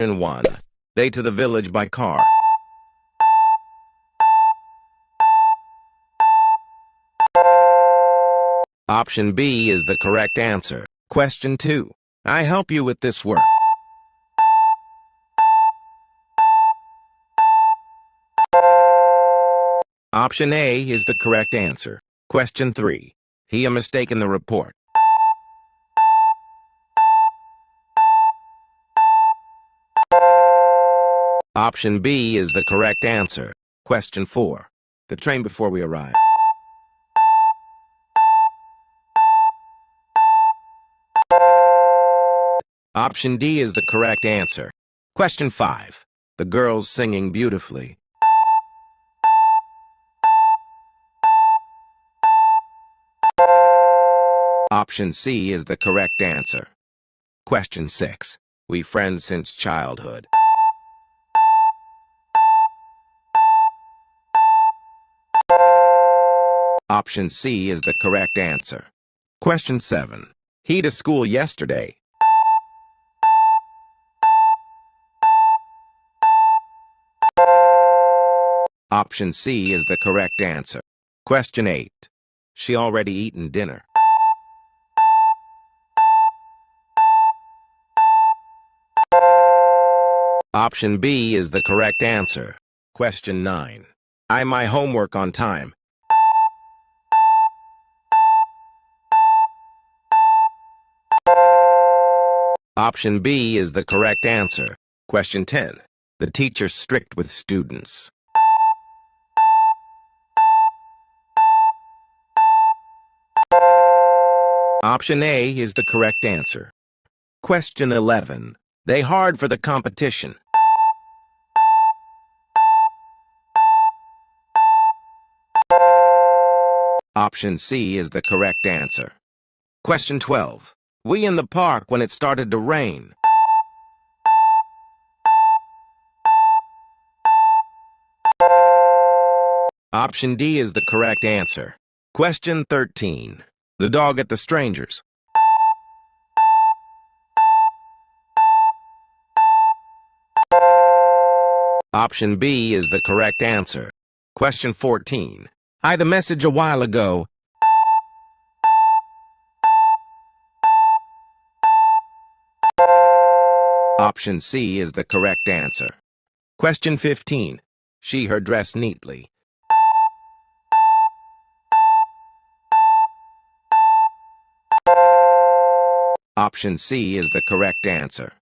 Question 1. They to the village by car. Option B is the correct answer. Question 2. I help you with this work. Option A is the correct answer. Question 3. He a mistake in the report. Option B is the correct answer. Question 4. The train before we arrive. Option D is the correct answer. Question 5. The girls singing beautifully. Option C is the correct answer. Question 6. We friends since childhood. Option C is the correct answer. Question 7. He to school yesterday. Option C is the correct answer. Question 8. She already eaten dinner. Option B is the correct answer. Question 9. I my homework on time. Option B is the correct answer. Question 10. The teacher strict with students. Option A is the correct answer. Question 11. They hard for the competition. Option C is the correct answer. Question 12. We in the park when it started to rain. Option D is the correct answer. Question 13. The dog at the strangers. Option B is the correct answer. Question 14. I the message a while ago. Option C is the correct answer. Question 15. She her dress neatly. Option C is the correct answer.